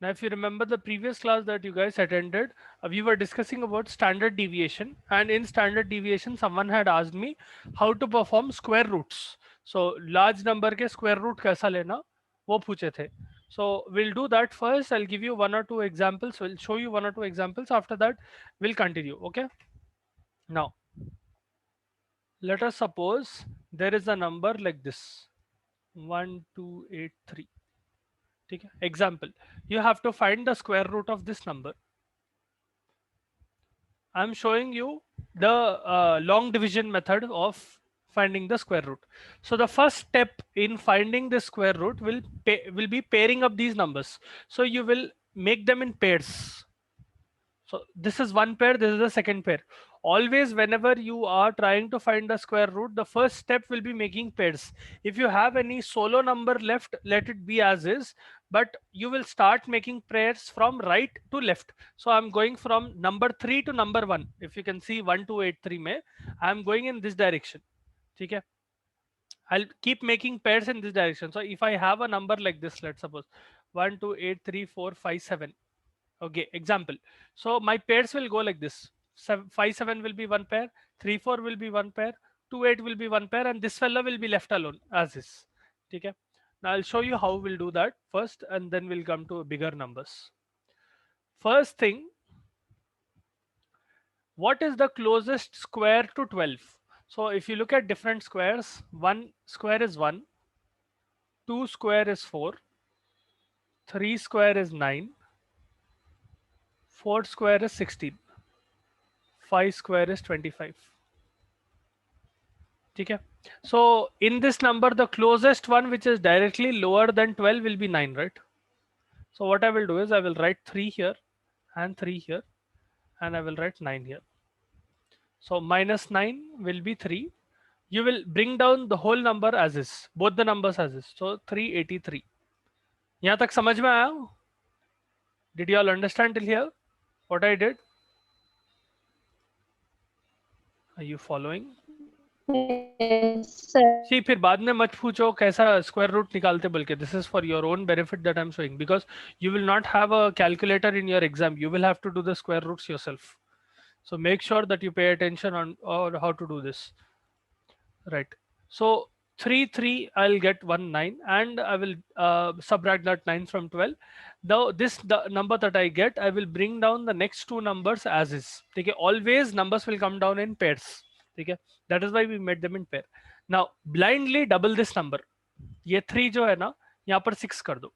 Now, if you remember the previous class that you guys attended, we were discussing about standard deviation, and in standard deviation, someone had asked me how to perform square roots. So, large number के square root कैसा लेना, वो पूछे थे. So, we'll do that first. I'll give you one or two examples. We'll show you one or two examples. After that, we'll continue. Okay. Now, let us suppose there is a number like this, 1283. ठीक है. Example, you have to find the square root of this number. I'm showing you the long division method of finding the square root. So the first step in finding the square root will be pairing up these numbers. So you will make them in pairs. So this is one pair, this is the second pair. Always whenever you are trying to find the square root, the first step will be making pairs. If you have any solo number left, let it be as is, but you will start making pairs from right to left. So I'm going from number 3 to number 1. If you can see 1283 mein, I'm going in this direction. Okay? I'll keep making pairs in this direction. So if I have a number like this, let's suppose 1, 2, 8, 3, 4, 5, 7. Okay, example. So my pairs will go like this. 5, 7 will be one pair, 3, 4 will be one pair, 2, 8 will be one pair, and this fellow will be left alone as is. Okay. Now I'll show you how we'll do that first, and then we'll come to bigger numbers. First thing, what is the closest square to 12? So if you look at different squares, 1 square is 1, 2 square is 4, 3 square is 9, 4 square is 16, 5 square is 25. Okay. So in this number, the closest one which is directly lower than 12 will be 9, right? So what I will do is I will write 3 here and 3 here, and I will write 9 here. So minus 9 will be 3. You will bring down the whole number as is, both the numbers as is. So 383. यहाँ तक समझ में आया? Did you all understand till here what I did? Are you following? Yes, sir. See, फिर बाद में मत पूछो कैसा स्क्वायर रूट निकालते बोल के. This is for your own benefit that I'm showing, because you will not have a calculator in your exam. You will have to do the square roots yourself. So make sure that you pay attention on or how to do this. Right. So 3 3 I'll get 1 9, and I will subtract that 9 from 12. Now the number that I get, I will bring down the next two numbers as is. Okay, always numbers will come down in pairs. Okay, that is why we made them in pair. Now blindly double this number. ये 3 जो है ना, यहाँ पर 6 कर दो.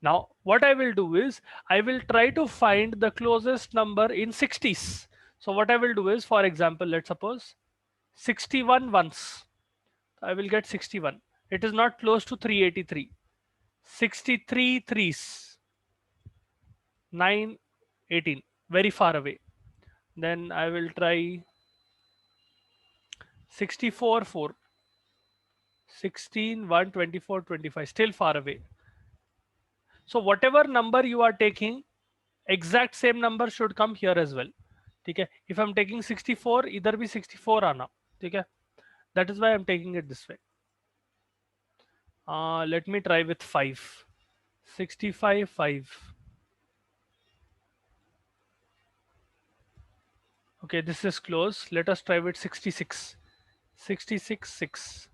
Now what I will do is I will try to find the closest number in 60s. So what I will do is, for example, let's suppose 61 once. I will get 61. It is not close to 383. 63 threes. 9, 18. Very far away. Then I will try 64 4. 16 1 24 25. Still far away. So whatever number you are taking, exact same number should come here as well. Okay. If I'm taking 64, either be 64 आना. Okay. That is why I'm taking it this way. Let me try with 5. 65 5. Okay, this is close. Let us try with 66. 66 6.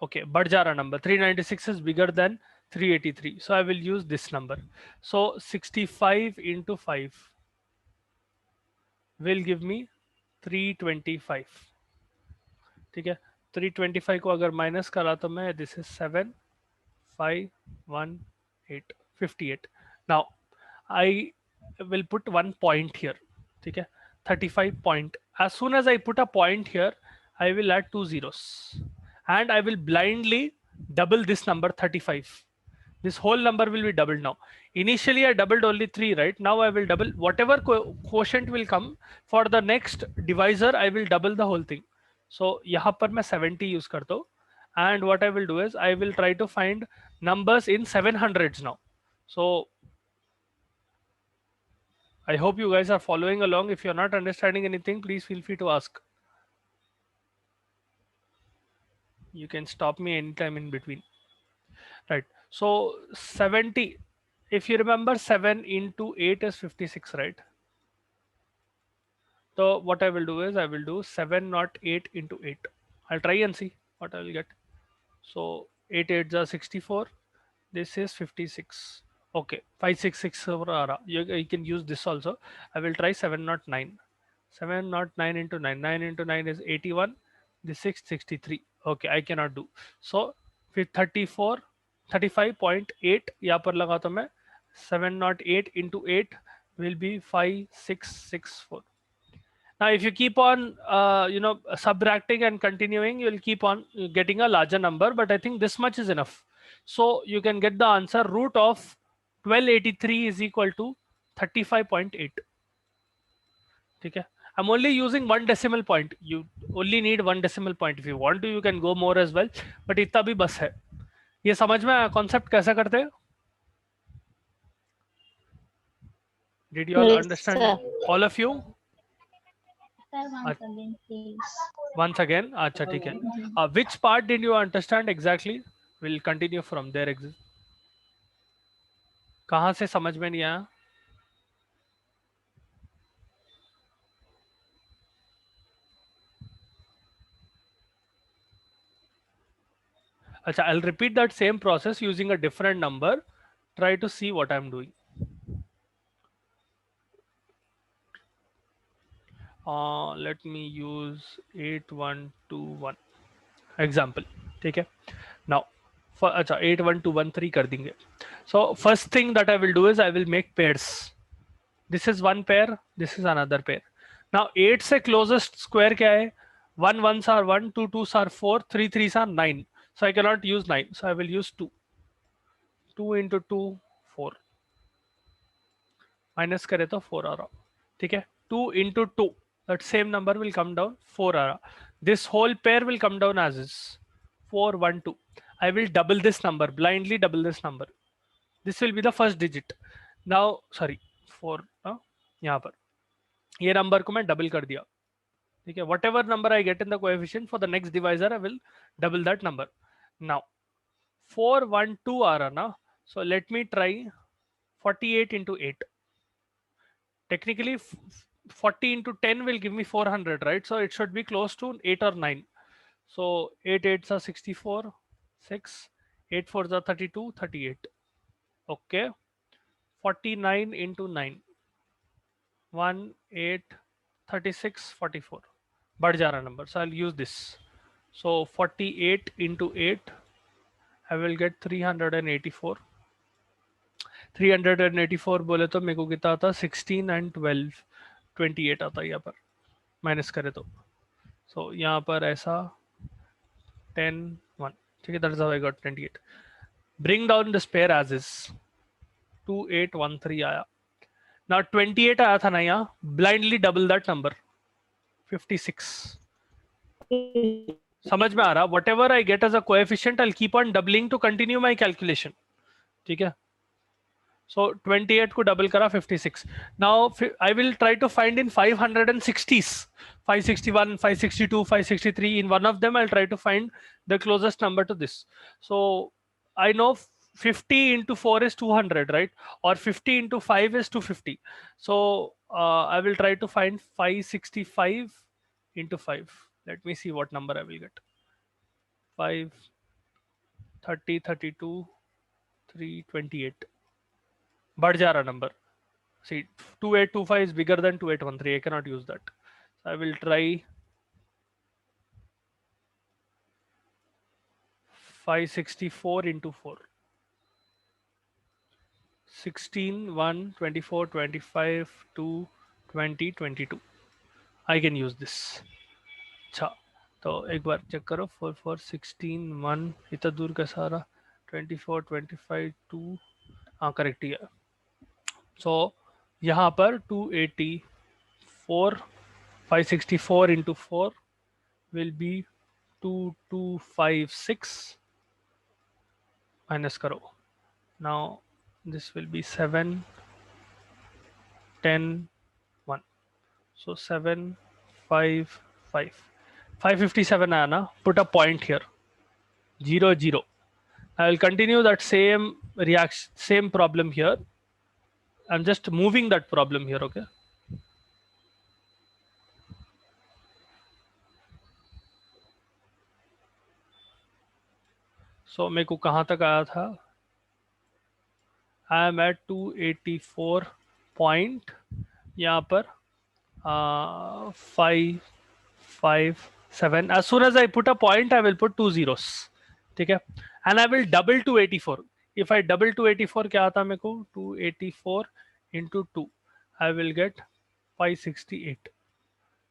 Okay, बढ़ जा रहा number. 396 is bigger than 383. So I will use this number. So 65 into 5 will give me 325. ठीक है. 325 को अगर minus करा तो मैं, this is 7 5 1 8 58. Now I will put one point here. ठीक है. 35 point. As soon as I put a point here, I will add two zeros, and I will blindly double this number 35. This whole number will be doubled now. Initially I doubled only 3, right? Now I will double whatever quotient will come for the next divisor. I will double the whole thing. So यहाँ पर मैं 70 use करता हूँ, and what I will do is I will try to find numbers in 700s now. So I hope you guys are following along. If you're not understanding anything, please feel free to ask. You can stop me anytime in between. right? So 70, if you remember, 7 into 8 is 56, right? So what I will do is I will do 7 not 8 into 8. I'll try and see what I will get. So 8 8s are 64. This is 56. Okay, 566 over ara. You can use this also. I will try 7 not 9. 7 not 9 into 9. 9 into 9 is 81. This is 63. Okay, I cannot do. So फिर 34 35.8 यहाँ पर लगा तो मैं 7 not 8 into 8 will be 5664. Now, if you keep on, subtracting and continuing, you'll keep on getting a larger number. But I think this much is enough. So you can get the answer. Root of 1283 is equal to 35.8. Okay. I'm only using one decimal point. You only need one decimal point. If you want to, you can go more as well. But इतना भी बस है. ये समझ में आया concept कैसा करते हैं? Did you all Yes, understand? sir. All of you? Sir, once again, please. Once again, अच्छा ठीक है. Which part did you understand exactly? We'll continue from there. कहाँ से समझ में नहीं आया? अच्छा, I'll repeat that same process using a different number. Try to see what I'm doing. Let me use 8121 example. ठीक है. Now, for अच्छा 81213 कर देंगे. So first thing that I will do is I will make pairs. This is one pair. This is another pair. Now 8 से closest square क्या है? 1 1s are 1, 2 2s are 4, 3 3s are 9. So I cannot use 9. So I will use 2. 2 into 2, 4. Minus करे तो 4 आ रहा. ठीक है. 2 into 2, that same number will come down 4 आ रहा. This whole pair will come down as is 4 1 2. I will double this number, blindly double this number. This will be the first digit. Now sorry 4 यहाँ पर ये number को मैं double कर दिया. ठीक है. Whatever number I get in the coefficient, for the next divisor I will double that number. Now 4 1 2 आ रहा ना. So let me try 48 into 8. Technically 40 into 10 will give me 400, right? So it should be close to 8 or 9. So 8 8s are 64, 6, 8 4s are 32, 38. Okay. 49 into 9, 1 8 36 44. बढ़ जा रहा number. So I'll use this. So 48 into 8, I will get 384. 384 बोले तो मेरे को कितना आता? 16 and 12, 28 आता यहाँ पर. माइनस करे तो. So यहाँ पर ऐसा 10 1. ठीक है. That is how I got 28. Bring down this pair as is. 2813 आया. Now 28 आया था ना यहाँ. Blindly double that number. 56. समझ में आ रहा? Whatever I get as a coefficient, I'll keep on doubling to continue my calculation. ठीक है. So 28 को double करा 56. Now I will try to find in 560s. 561, 562, 563. In one of them, I'll try to find the closest number to this. So I know 50 into 4 is 200, right? Or 50 into 5 is 250. So I will try to find 565 into 5. Let me see what number I will get. 5, 30, 32, 328. बढ़ जा रहा number. See, 2825 is bigger than 2813. I cannot use that. So I will try 564 into 4. 16, 1, 24, 25, 2, 20, 22. I can use this. अच्छा, तो एक बार check करो. 4 4 16 1 इतना दूर का सारा 24 25 2. हाँ करेक्ट ही है. So यहाँ पर 284, 564 into 4 will be 2256. Minus karo. Now this will be 7, 10, 1. So 7, 5, 5. 557 आया ना. Put a point here. 0 0. I will continue that same reaction, same problem here. I'm just moving that problem here, okay? So मेरे को कहाँ तक आया था? I am at 284 point यहाँ पर 557. As soon as I put a point, I will put 2 zeros. ठीक है? And I will double 284. If I double 284 क्या आता मेरे को? 284 into 2. I will get 568.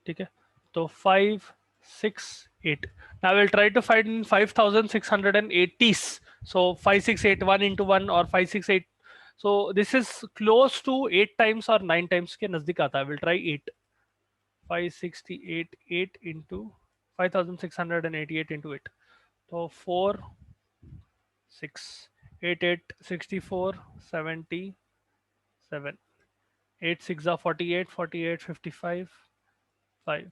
ठीक है? तो 568. Now I will try to find in 5680s. So 5681 into 1 or 568. So this is close to 8 times or 9 times के नजदीक आता है. I will try 8. 568 into 5688 into 8. So 4 6 8 8 64 77 8 6 are 48 48 55 5.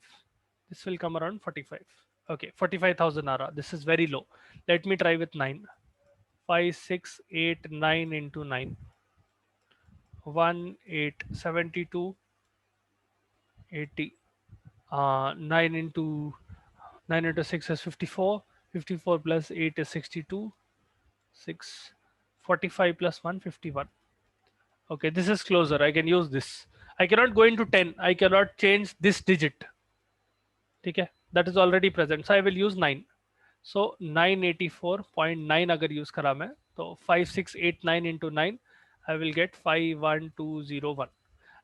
This will come around 45. Okay, 45,000 ara. This is very low. Let me try with 9. 5 6 8 9 into 9. 1 8 72 80. 9 into 6 is 54. 54 plus 8 is 62. 6 45 plus 1 51. Okay, this is closer. I can use this. I cannot go into 10. I cannot change this digit. Okay, that is already present. So I will use 9. So 984.9 अगर use करा मैं तो 5689 into 9 I will get 51201.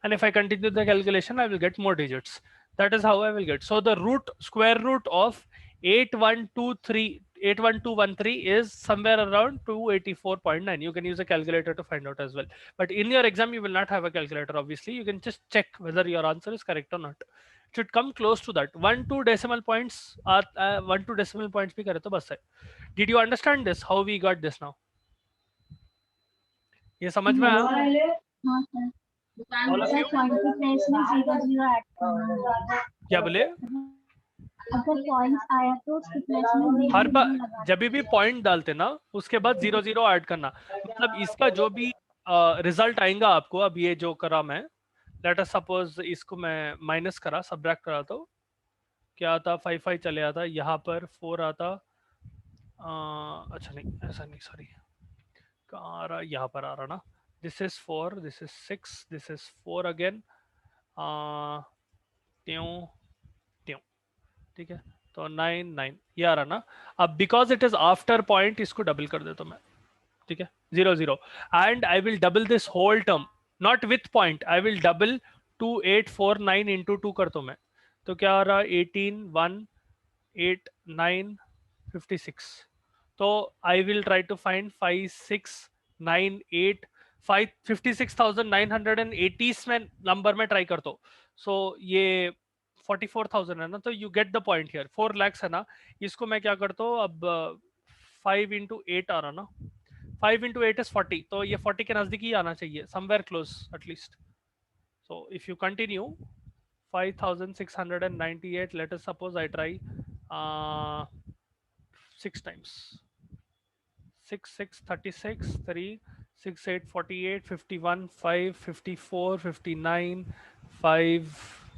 And if I continue the calculation, I will get more digits. That is how I will get. So the square root of 81213 is somewhere around 284.9. You can use a calculator to find out as well. But in your exam, you will not have a calculator, obviously. You can just check whether your answer is correct or not. It should come close to that. 1-2 decimal points are 1-2 decimal points bhi kare to bas hai. Did you understand this? How we got this now? ये समझ में आया? हाँ sir. All of you? Sir point की place में 0 add करना है। क्या बोले? अगर पॉइंट्स आया तो उसकी प्लेस में हर बार जब भी पॉइंट डालते ना उसके बाद 0 ऐड करना. मतलब इसका जो भी रिजल्ट आएगा आपको, अब ये जो करा मैं, लेट अस सपोज इसको मैं माइनस करा, सब्ट्रैक्ट करा तो क्या आता? 5 चले आता, यहाँ पर 4 आता. अच्छा नहीं, ऐसा नहीं, सॉरी, कहाँ आ रहा? यहाँ पर आ रहा ना. This is 4, this is 6, this is 4 again. त्यों त्यों, ठीक है. तो 9 9 ये आ रहा ना. अब because it is after point इसको डबल कर देता मैं, ठीक है. 0 0 and I will double this whole term, not with point. I will double 2849 into 2 कर दो मैं. तो क्या आ रहा? 18 1 8 9 56. तो I will try to find 5698 56,980 में नंबर में ट्राई कर दो. सो ये 44,000 है ना, तो you get the point here. 4 lakhs है ना. इसको मैं क्या करता हूँ अब? 5 into 8 आ रहा ना. 5 into 8 is 40. तो ये 40 के नजदीक ही आना चाहिए, somewhere close at least. So if you continue 5,698, let us suppose I try 6 times. 6 6 36 3 6 8 48 51 5 54 59 5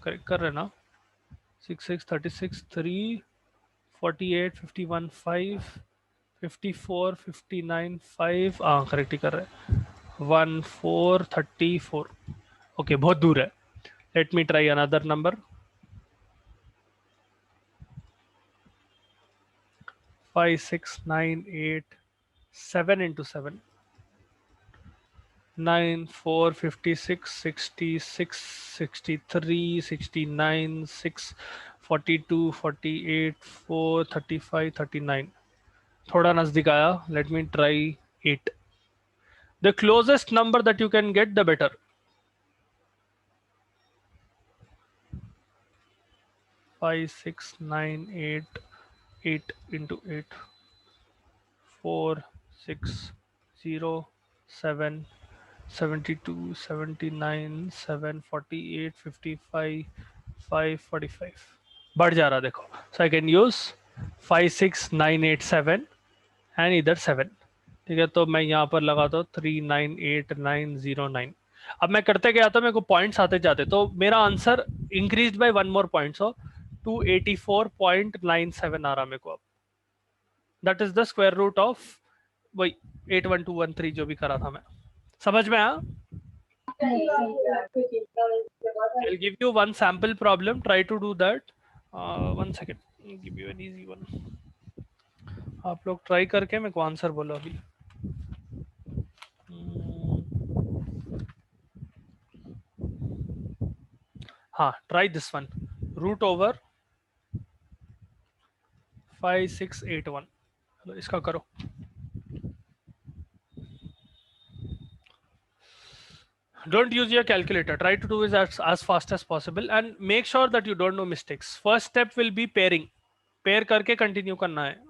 correct कर रहे ना. 6 6 36 3 48 51 5 54 59 5 हाँ करेक्ट ही कर रहे. 1 4 34. ओके, बहुत दूर है. Let me try another number. 5 6 9 8 7 into 7. 9 4 56 66 63 69 6 42 48 4 35 39. थोड़ा नजदीक आया. Let me try 8. The closest number that you can get, the better. 5 6 9 8 8 into 8. 4 6 0 7 72 79 7 48 55 5 45. बढ़ जा रहा देखो. So I can use 5 6 9 8 7 and either 7. ठीक है, तो मैं यहाँ पर लगाता हूँ 398909। अब मैं करते गया तो मेरे को पॉइंट्स आते जाते, तो मेरा answer increase by one more point, so 284.97 आ रहा मेरे को अब। That is the square root of वही 81213 जो भी करा था मैं। समझ में आया? I'll give you one sample problem. Try to do that. One second. I'll give you an easy one. आप लोग ट्राई करके मेरे को आंसर बोलो अभी। हाँ, try this one. Root over 5681। चलो इसका करो। Don't use your calculator. Try to do it as fast as possible and make sure that you don't know mistakes. First step will be pairing. Pair करके continue करना है।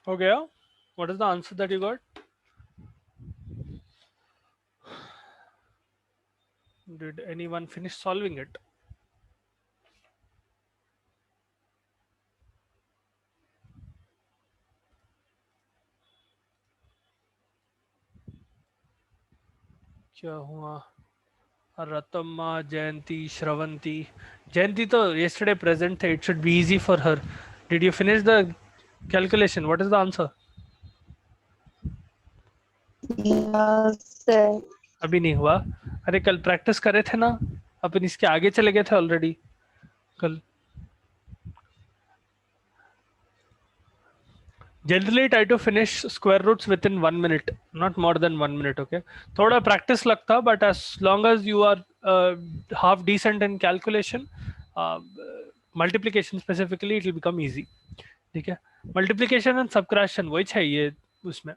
हो गया? What is the answer that you got? Did anyone finish solving it? क्या हुआ? Ratama, Jayanti, Shravanti. Jayanti to yesterday present थे. It should be easy for her. Did you finish the calculation? What is the answer? Sir. अभी नहीं हुआ? अरे कल practice करे थे ना, अपन इसके आगे चले गए थे ऑलरेडी कल। Generally try to finish square roots within 1 minute, not more than 1 minute. Okay, थोड़ा practice लगता, but as long as you are half decent in calculation, uh, multiplication specifically, it will become easy. ठीक है, multiplication and subtraction वही चाहिए उसमें।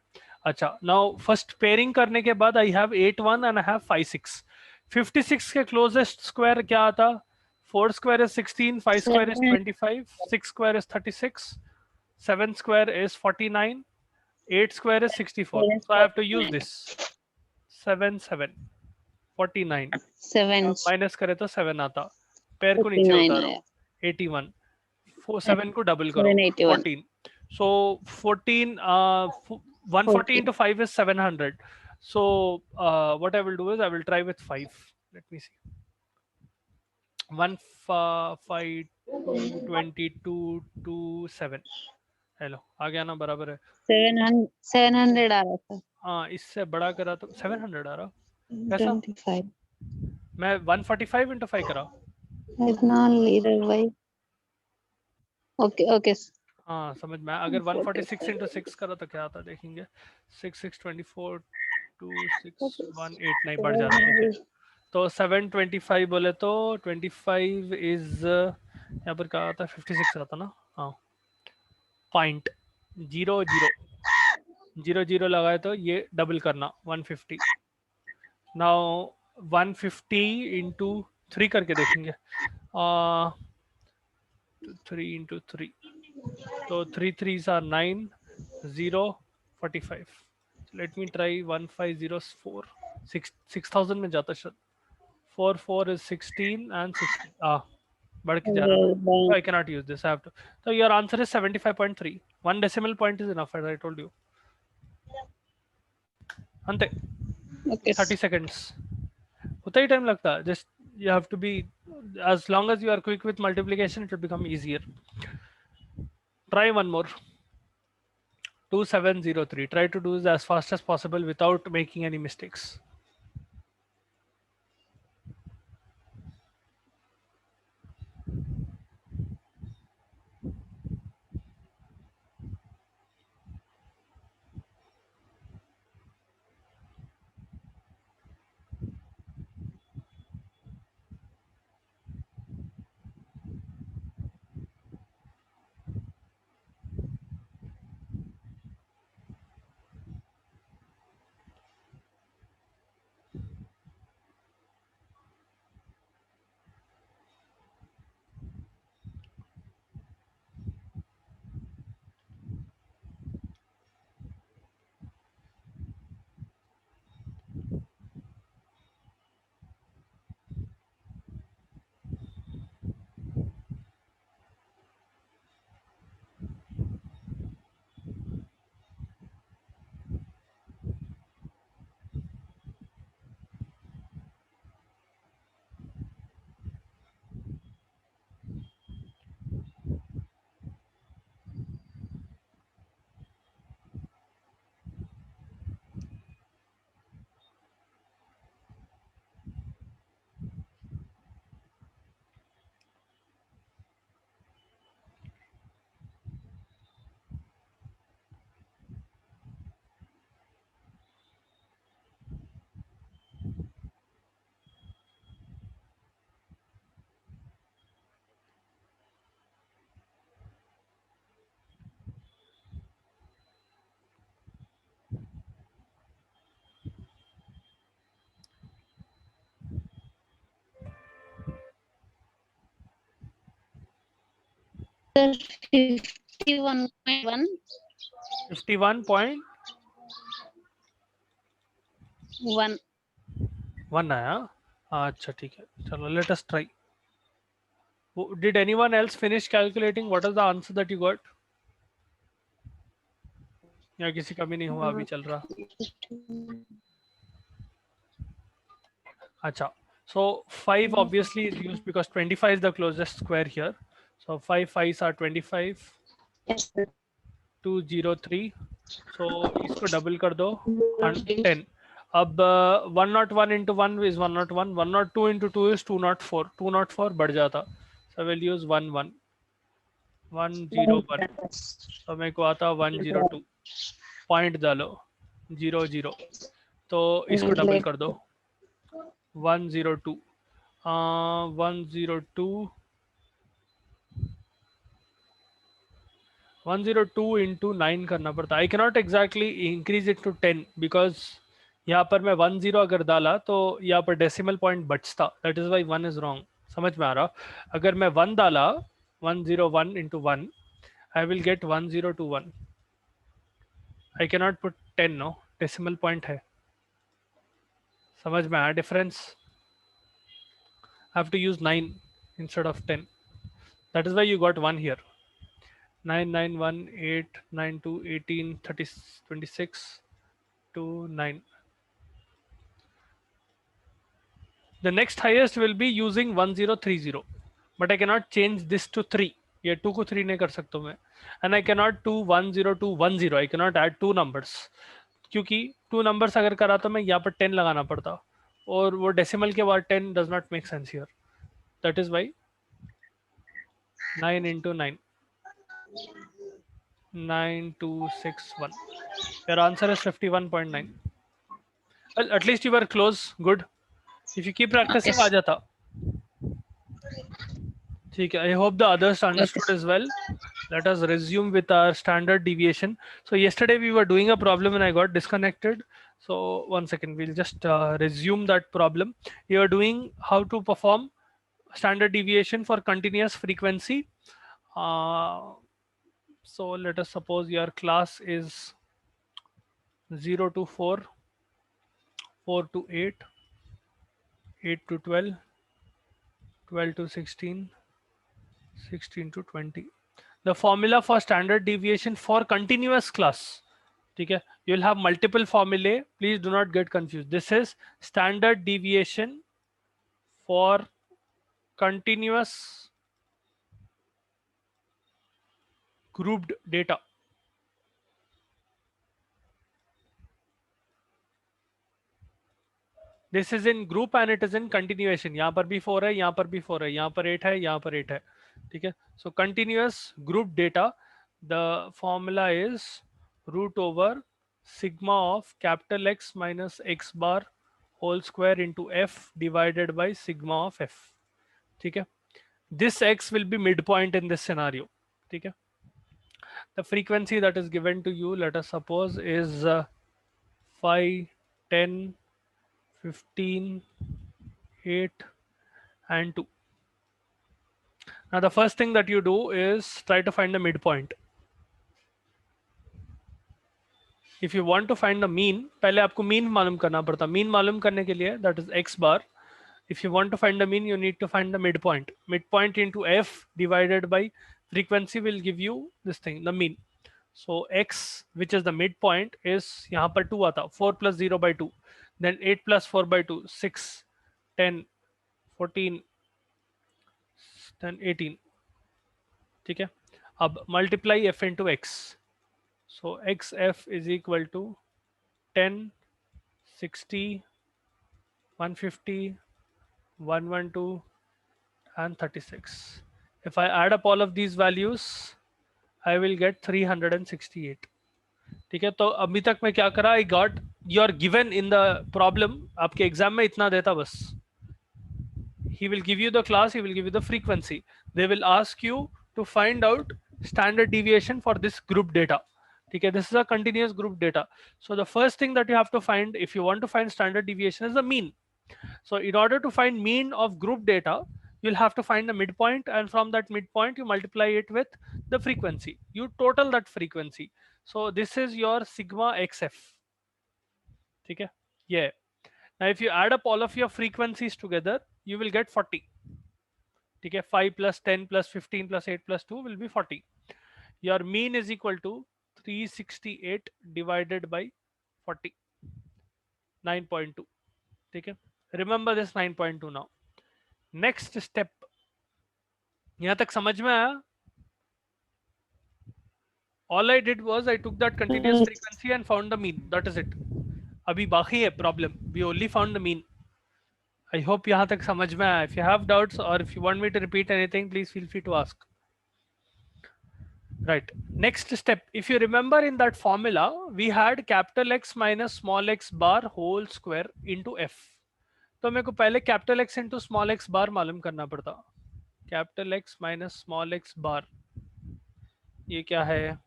अच्छा, now first pairing करने के बाद I have 8 1 and I have 5 6। 56 के क्लोजेस्ट स्क्वायर क्या आता? 4 square is 16, 5 square is 25, 6 square is 36, 7 square is 49, 8 square is 64. So I have to use this 7 7. 49 7 minus करे तो 7 आता, पेयर को नीचे 49 उतारो, आया 81 7 को डबल करो 781 14, so 14 140 into 5 is 700, so what I will do is I will try with 5. Let me see. 1 5 2 22 2 7, hello आ गया ना, बराबर है। 700 आ रहा था हाँ, इससे बड़ा करा तो 700 आ रहा, कैसा? 25 मैं 145 into 5 करा। इतना लीडर भाई ओके ओके हाँ समझ में, अगर 146 into 6 करा तो क्या आता देखेंगे, 6 6 24 2 6 1 8 नहीं बढ़ जाता, ओके। तो 725 बोले तो 25 इज यहाँ पर क्या आता है, 56 आता ना, हाँ। पॉइंट 0 0 0 0 लगाए तो ये डबल करना 150। नाउ 150 into 3 करके देखेंगे, 3 into 3, so 3 3s are 9 0 45. Let me try 1504 6000 में जाता शायद, 4 4 is 16 and 16 बढ़ के जा रहा ना, so I cannot use this, I have to, so your answer is 75.3, one decimal point is enough as I told you. अंते ओके 30 seconds उतना ही टाइम लगता है, just you have to be, as long as you are quick with multiplication it will become easier. Try one more. 2703, try to do this as fast as possible without making any mistakes. Sir 51.1 51.1 आया, अच्छा ठीक है, चलो let us try. Did anyone else finish calculating what is the answer that you got? या किसी का भी नहीं हुआ, अभी चल रहा? अच्छा, so 5 obviously is used because 25 is the closest square here, so 5 5s are 25, yes sir 203, so इसको डबल कर दो 10. अब 101 into 1 is 101, 102 into 2 is 204, 204 बढ़ जाता, so we'll use 1 101, so मेरे को आता 102, पॉइंट डालो 0 0, तो इसको डबल कर दो 102, 102 102 into 9 करना पड़ता, I cannot exactly increase it to 10 because यहाँ पर मैं 10 अगर डाला तो यहाँ पर डेसिमल पॉइंट बचता, that is why 1 is wrong, समझ में आ रहा? अगर मैं 1 डाला 101 into 1 I will get 1021, I cannot put 10, no, decimal point है, समझ में आया difference? I have to use 9 instead of 10. That is why you got 1 here. 9, 9, 1, 8, 9, 2, 18, 30, 26, 2, 9. The next highest will be using 1030, but I cannot change this to 3. ये 2 को 3 नहीं कर सकता मैं, and I cannot do 10 to 10. I cannot add 2 numbers, क्योंकि 2 numbers अगर करा तो मैं यहाँ पर 10 लगाना पड़ता, और वो decimal के बाद 10 does not make sense here. That is why 9 into 9, 9261. Your answer is 51.9. Well, at least you were close. Good. If you keep practicing, Okay. आ जाता. ठीक है. I hope the others understood as well. Let us resume with our standard deviation. So yesterday we were doing a problem and I got disconnected. So one second, we'll just resume that problem. You are doing how to perform standard deviation for continuous frequency. So let us suppose your class is 0 to 4, 4 to 8, 8 to 12, 12 to 16, 16 to 20. The formula for standard deviation for continuous class. Okay, you'll have multiple formulae. Please do not get confused. This is standard deviation for continuous grouped data. This is in group and it is in continuation. यहाँ पर भी 4 है, यहाँ पर भी 4 है, यहाँ पर 8 है, यहाँ पर 8 है. ठीक है. So continuous group data, the formula is root over sigma of capital X minus X bar whole square into F divided by sigma of F. ठीक है. This X will be midpoint in this scenario. ठीक है. The frequency that is given to you, let us suppose, is 5, 10, 15, 8, and 2. Now the first thing that you do is try to find the midpoint. If you want to find the mean, पहले आपको mean मालूम करना पड़ता. Mean मालूम करने के लिए, that is X bar. If you want to find the mean, you need to find the midpoint. Midpoint into F divided by frequency will give you this thing, the mean. So X, which is the midpoint, is यहाँ पर 2 आता. 4 plus 0 by 2. Then 8 plus 4 by 2, 6, 10, 14, then 18. ठीक है. अब multiply F into X. So XF is equal to 10, 60, 150, 112, and 36. If I add up all of these values, I will get 368. ठीक है. तो अभी तक मैं क्या करा, I got your given in the problem. आपके एग्जाम में इतना देता बस. He will give you the class, he will give you the frequency. They will ask you to find out standard deviation for this group data. Okay, this is a continuous group data. So the first thing that you have to find, if you want to find standard deviation, is the mean. So in order to find mean of group data, you'll have to find the midpoint, and from that midpoint you multiply it with the frequency. You total that frequency. So this is your sigma xf. Okay, yeah. Now if you add up all of your frequencies together, you will get 40. Okay, 5 plus 10 plus 15 plus 8 plus 2 will be 40. Your mean is equal to 368 divided by 40, 9.2. Okay, remember this 9.2 now. Next step. यहाँ तक समझ में आया? All I did was I took that continuous frequency and found the mean. That is it. अभी बाकी है problem. We only found the mean. I hope यहाँ तक समझ में आया. If you have doubts or if you want me to repeat anything, please feel free to ask. Right. Next step. If you remember in that formula, we had capital X minus small x bar whole square into F. तो मेरे को पहले capital X into small x bar मालूम करना पड़ता. Capital X minus small x bar. ये क्या है?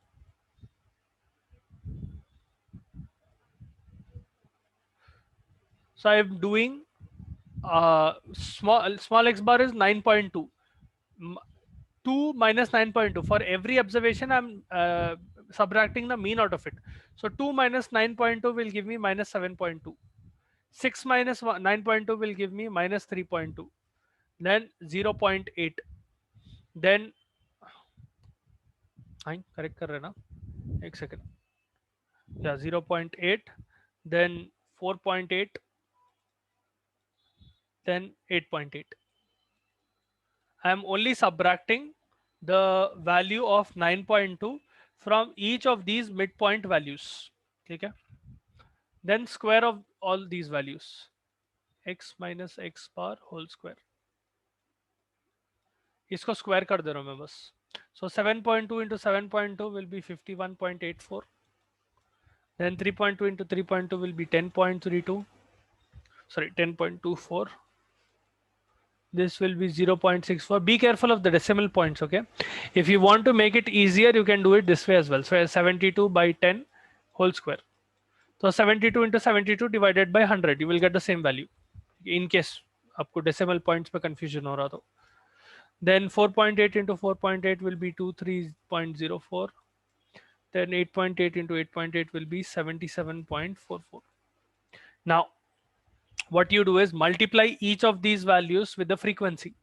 So I am doing small x bar is 9.2. 2 minus 9.2. For every observation, I'm subtracting the mean out of it. So 2 minus 9.2 will give me minus 7.2. 6 minus 9.2 will give me minus 3.2, then 0.8, then correct कर रहे ना, एक second, yeah, 0.8, then 4.8, then 8.8. I am only subtracting the value of 9.2 from each of these midpoint values. Okay, then square of all these values, x minus x bar whole square, इसको square कर दे रहा हूं मैं बस. So 7.2 into 7.2 will be 51.84, then 3.2 into 3.2 will be 10.32, sorry 10.24, this will be 0.64. Be careful of the decimal points, okay? If you want to make it easier, you can do it this way as well. So 72 by 10 whole square. So 72 into 72 divided by 100, you will get the same value. In case आपको decimal points पे confusion हो रहा तो. Then 4.8 into 4.8 will be 23.04. Then 8.8 into 8.8 will be 77.44. Now, what you do is multiply each of these values with the frequency.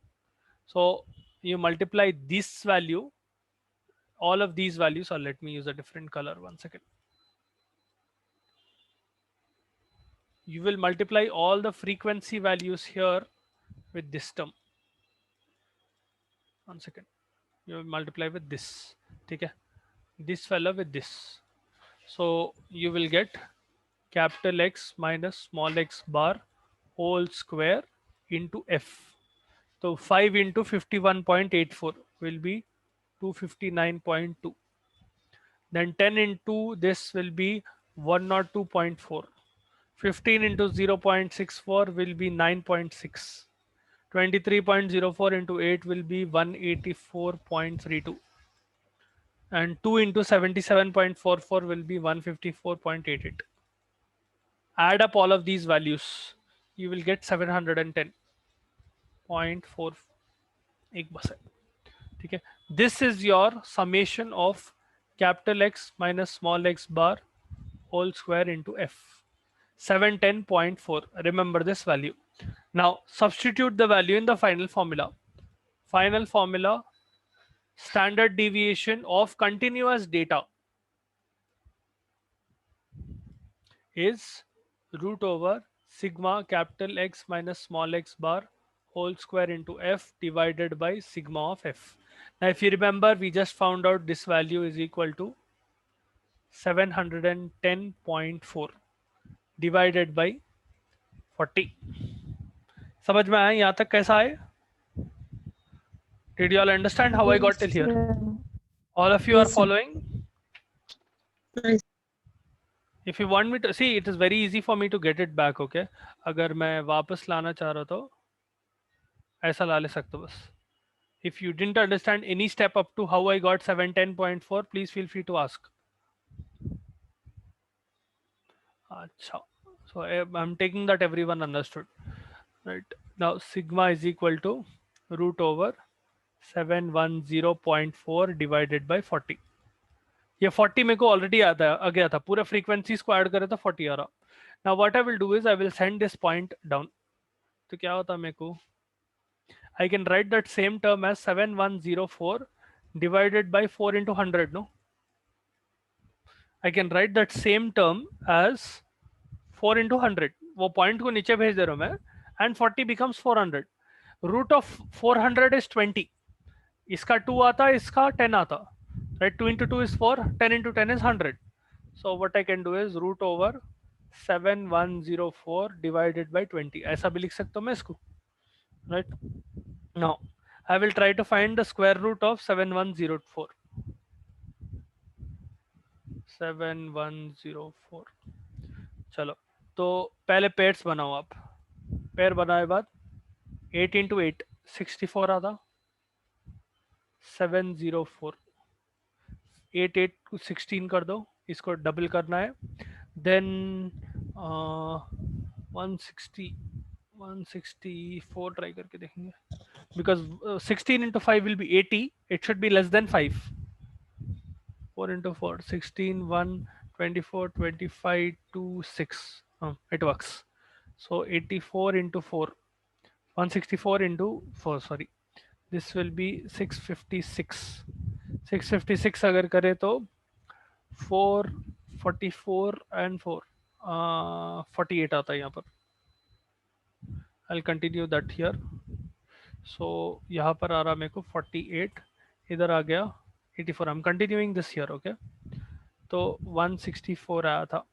So you multiply this value, all of these values, or let me use a different color, 1 second. You will multiply all the frequency values here with this term. 1 second. You will multiply with this. Okay? This fellow with this. So you will get capital X minus small x bar whole square into F. So 5 into 51.84 will be 259.2. Then 10 into this will be 102.4. 15 into 0.64 will be 9.6. 23.04 into 8 will be 184.32. And 2 into 77.44 will be 154.88. Add up all of these values. You will get 710.4. Okay. This is your summation of capital X minus small x bar whole square into F. 710.4. Remember this value. Now substitute the value in the final formula. Final formula, standard deviation of continuous data is root over sigma capital X minus small x bar whole square into F divided by sigma of F. Now if you remember, we just found out this value is equal to 710.4 divided by 40. समझ में आया यहाँ तक कैसा है? Did you all understand how I got till here? All of you are following? If you want me to see, it is very easy for me to get it back, okay? अगर मैं वापस लाना चाह रहा तो ऐसा ला ले सकते हो बस. If you didn't understand any step up to how I got 710.4, please feel free to ask. Achha. So I'm taking that everyone understood. Right. Now sigma is equal to root over 710.4 divided by 40. ये 40 मेरे को already आ गया था, पूरे frequencies को add करे तो 40 आ रहा. Now what I will do is I will send this point down. तो क्या होता मेरे को, I can write that same term as 7104 divided by 4 into 100. No, I can write that same term as 4 into 100. वो point को नीचे भेज दे रहा हूं मैं, and 40 becomes 400. Root of 400 is 20. इसका 2 आता, इसका 10 आता. Right? 2 into 2 is 4. 10 into 10 is 100. So what I can do is root over 7104 divided by 20. ऐसा भी लिख सकता हूं मैं इसको. Right? Now I will try to find the square root of 7104. 7104. चलो तो पहले पेयर्स बनाओ आप. पेयर बनाए बाद 8 into 8 64 आता. 704 8 8 को 16 कर दो, इसको डबल करना है. देन 164 ट्राई करके देखेंगे, because 16 into 5 will be 80. It should be less than 5. 4 into 4 16 1 24 25 2 6. It works. So 84 into 4, 164 into 4, sorry, this will be 656. 656 अगर करे तो 4, 44 and 4, 48 आता है यहाँ पर. I'll continue that here. So यहाँ पर आ रहा मेरे को 48, इधर आ गया 84. I'm continuing this here, okay? तो 164 आया था.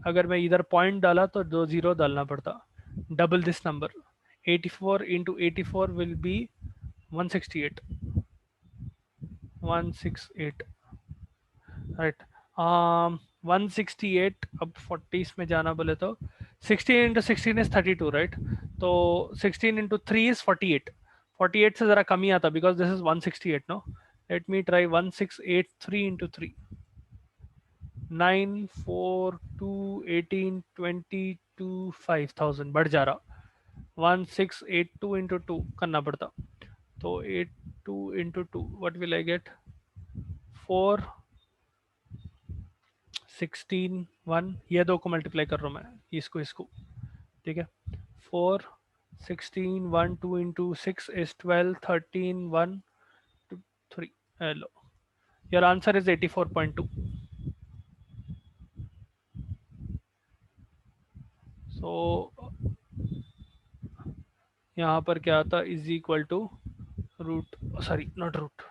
अगर मैं इधर पॉइंट डाला तो 2 0 डालना पड़ता. Double this number. 84 into 84 will be 168. 168, right? 168. अब 40 में जाना बोले तो 16 into 16 is 32, right? तो 16 into 3 is 48. 48 से ज़रा कम ही आता because this is 168, no? Let me try 1683 into 3. 9, 4, 2, 18, 22, 5000 बढ़ जा रहा. 1682 into 2 करना पड़ता. तो 82 into 2, what will I get? 4, 16, 1. ये दो को मल्टीप्लाई कर रहा हूँ मैं, इसको, ठीक है. 4, 16, 1, 2 into 6 is 12, 13, 1, 2, 3. Hello. Your answer is 84.2. So यहाँ पर क्या आता, is equal to root, sorry not root,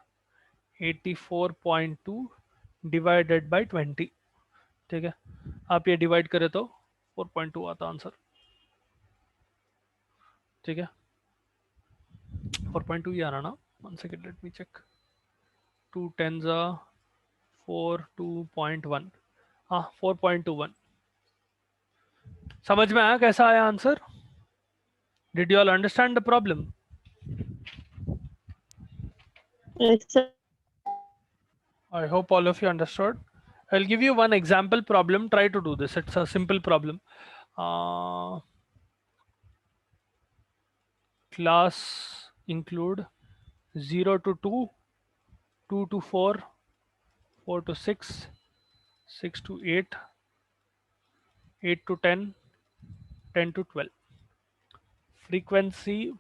84.2 divided by 20. ठीक है, आप ये डिवाइड करें तो 4.2 आता आंसर. ठीक है, 4.2 ही आ रहा ना. 1 second, let me check. 2 10s are 4, 2.1. हाँ, 4.21. समझ में आया कैसा आया answer? Did you all understand the problem? Yes, sir. I hope all of you understood. I'll give you one example problem. Try to do this. It's a simple problem. Class include 0 to 2, 2 to 4, 4 to 6, 6 to 8, 8 to 10, 10 to 12. Frequency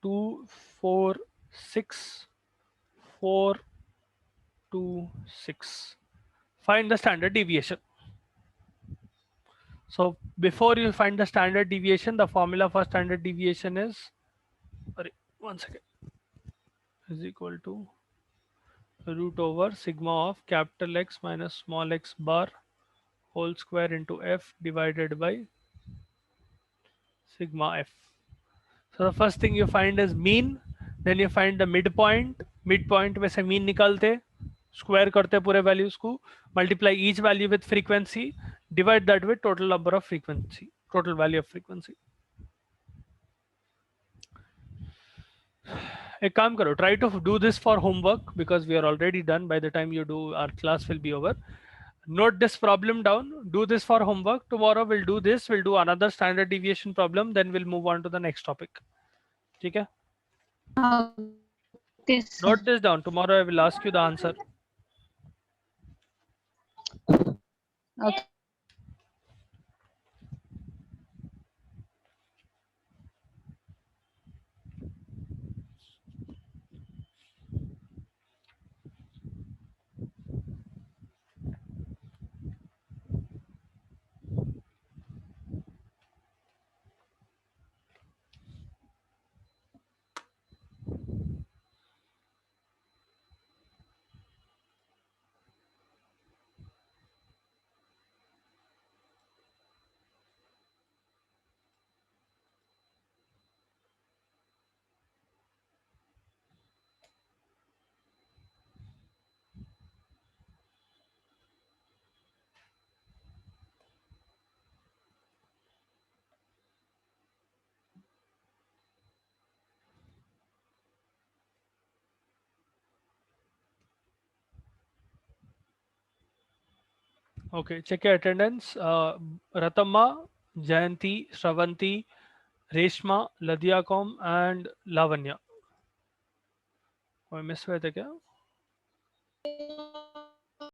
2, 4, 6, 4 to 6. Find the standard deviation. So before you find the standard deviation, the formula for standard deviation is, sorry, 1 second, is equal to root over sigma of capital X minus small x bar whole square into f divided by sigma f. So the first thing you find is mean, then you find the midpoint. Midpoint में से mean निकालते, square करते पूरे values को, multiply each value with frequency, divide that with total number of frequency, total value of frequency. एक काम करो, try to do this for homework because we are already done. By the time you do, our class will be over. Note this problem down, do this for homework. Tomorrow we'll do this, we'll do another standard deviation problem, then we'll move on to the next topic. ठीक है? Okay, sir. Note this down. Tomorrow I will ask you the answer. Okay. Okay, check your attendance. Ratamma, Jayanti, Shravanti, Reshma, Ladyakom, and Lavanya. कोई miss हुए थे क्या?